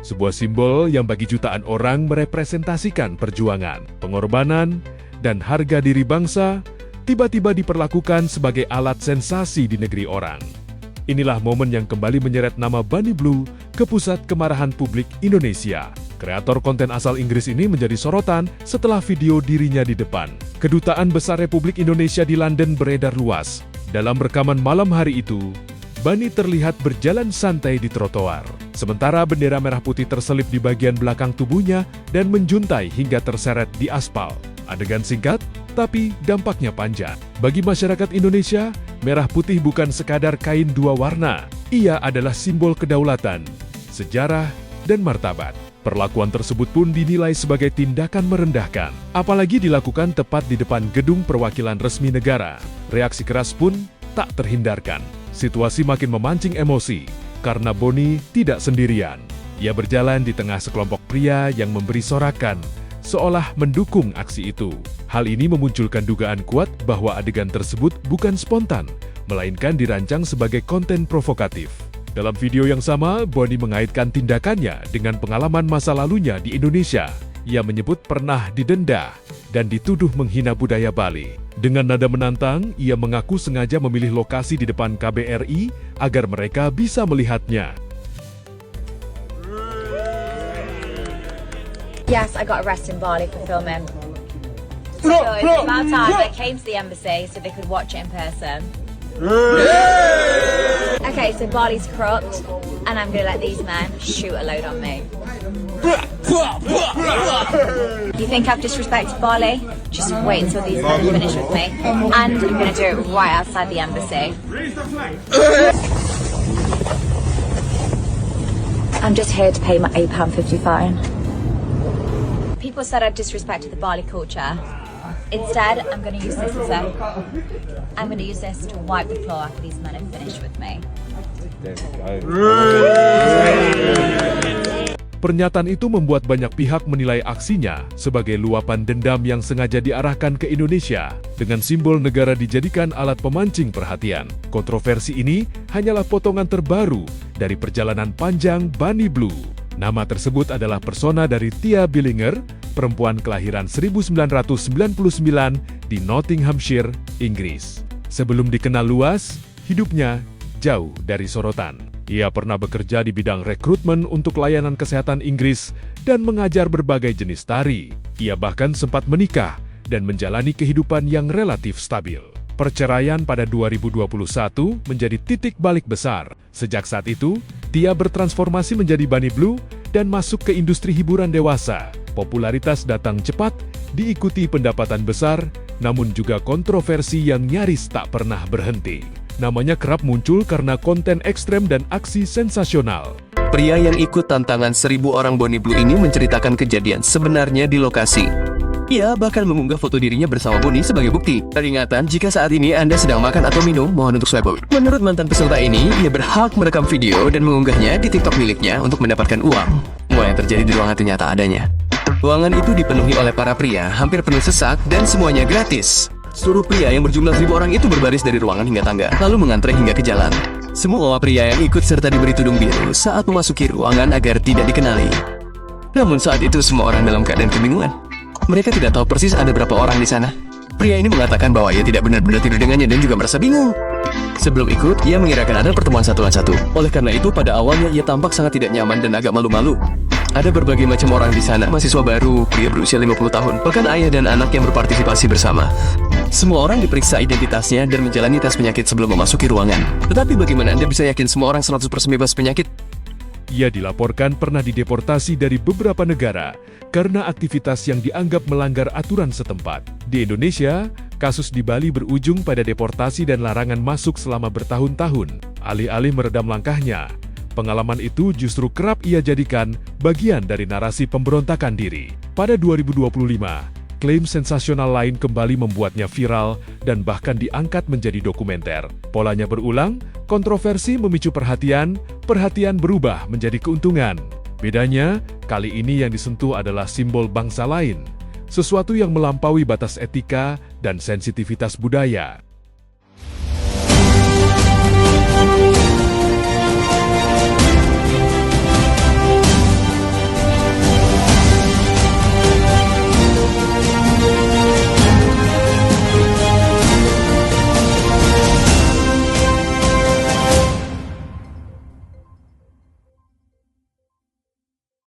sebuah simbol yang bagi jutaan orang merepresentasikan perjuangan, pengorbanan, dan harga diri bangsa, tiba-tiba diperlakukan sebagai alat sensasi di negeri orang. Inilah momen yang kembali menyeret nama Bunny Blue ke pusat kemarahan publik Indonesia. Kreator konten asal Inggris ini menjadi sorotan setelah video dirinya di depan Kedutaan Besar Republik Indonesia di London beredar luas. Dalam rekaman malam hari itu, Bunny terlihat berjalan santai di trotoar, sementara bendera merah putih terselip di bagian belakang tubuhnya dan menjuntai hingga terseret di aspal. Adegan singkat, tapi dampaknya panjang. Bagi masyarakat Indonesia, merah putih bukan sekadar kain dua warna. Ia adalah simbol kedaulatan, sejarah, dan martabat. Perlakuan tersebut pun dinilai sebagai tindakan merendahkan, apalagi dilakukan tepat di depan gedung perwakilan resmi negara. Reaksi keras pun tak terhindarkan. Situasi makin memancing emosi, karena Bunny tidak sendirian. Ia berjalan di tengah sekelompok pria yang memberi sorakan, seolah mendukung aksi itu. Hal ini memunculkan dugaan kuat bahwa adegan tersebut bukan spontan, melainkan dirancang sebagai konten provokatif. Dalam video yang sama, Bunny mengaitkan tindakannya dengan pengalaman masa lalunya di Indonesia. Ia menyebut pernah didenda dan dituduh menghina budaya Bali. Dengan nada menantang, ia mengaku sengaja memilih lokasi di depan KBRI agar mereka bisa melihatnya. Yes, I got arrested in Bali for filming. So it's about time I came to the embassy so they could watch it in person. Okay, so Bali's corrupt, and I'm gonna let these men shoot a load on me. You think I've disrespected Bali? Just wait until these men finish with me, and I'm gonna do it right outside the embassy. I'm just here to pay my £8.50 fine. People said I've disrespected the Bali culture. Instead, I'm going to use this to wipe the floor after these men have finished with me. Pernyataan itu membuat banyak pihak menilai aksinya sebagai luapan dendam yang sengaja diarahkan ke Indonesia dengan simbol negara dijadikan alat pemancing perhatian. Kontroversi ini hanyalah potongan terbaru dari perjalanan panjang Bunny Blue. Nama tersebut adalah persona dari Tia Billinger, perempuan kelahiran 1999 di Nottinghamshire, Inggris. Sebelum dikenal luas, hidupnya jauh dari sorotan. Ia pernah bekerja di bidang rekrutmen untuk layanan kesehatan Inggris dan mengajar berbagai jenis tari. Ia bahkan sempat menikah dan menjalani kehidupan yang relatif stabil. Perceraian pada 2021 menjadi titik balik besar. Sejak saat itu, Tia bertransformasi menjadi Bunny Blue dan masuk ke industri hiburan dewasa. Popularitas datang cepat, diikuti pendapatan besar, namun juga kontroversi yang nyaris tak pernah berhenti. Namanya kerap muncul karena konten ekstrem dan aksi sensasional. Pria yang ikut tantangan 1000 orang Bunny Blue ini menceritakan kejadian sebenarnya di lokasi. Ia bahkan mengunggah foto dirinya bersama Bunny sebagai bukti. Peringatan, jika saat ini Anda sedang makan atau minum, mohon untuk swipe out. Menurut mantan peserta ini, ia berhak merekam video dan mengunggahnya di TikTok miliknya untuk mendapatkan uang. Semua yang terjadi di ruangan ternyata adanya. Ruangan itu dipenuhi oleh para pria, hampir penuh sesak dan semuanya gratis. Seluruh pria yang berjumlah 1000 orang itu berbaris dari ruangan hingga tangga, lalu mengantre hingga ke jalan. Semua pria yang ikut serta diberi tudung biru saat memasuki ruangan agar tidak dikenali. Namun saat itu semua orang dalam keadaan kebingungan. Mereka tidak tahu persis ada berapa orang di sana. Pria ini mengatakan bahwa ia tidak benar-benar tidur dengannya dan juga merasa bingung. Sebelum ikut, ia mengirakan ada pertemuan satu lawan satu. Oleh karena itu, pada awalnya ia tampak sangat tidak nyaman dan agak malu-malu. Ada berbagai macam orang di sana, mahasiswa baru, pria berusia 50 tahun, bahkan ayah dan anak yang berpartisipasi bersama. Semua orang diperiksa identitasnya dan menjalani tes penyakit sebelum memasuki ruangan. Tetapi bagaimana Anda bisa yakin semua orang 100% bebas penyakit? Ia dilaporkan pernah dideportasi dari beberapa negara karena aktivitas yang dianggap melanggar aturan setempat. Di Indonesia, kasus di Bali berujung pada deportasi dan larangan masuk selama bertahun-tahun. Alih-alih meredam langkahnya, pengalaman itu justru kerap ia jadikan bagian dari narasi pemberontakan diri. Pada 2025, klaim sensasional lain kembali membuatnya viral dan bahkan diangkat menjadi dokumenter. Polanya berulang, kontroversi memicu perhatian, perhatian berubah menjadi keuntungan. Bedanya, kali ini yang disentuh adalah simbol bangsa lain, sesuatu yang melampaui batas etika dan sensitivitas budaya.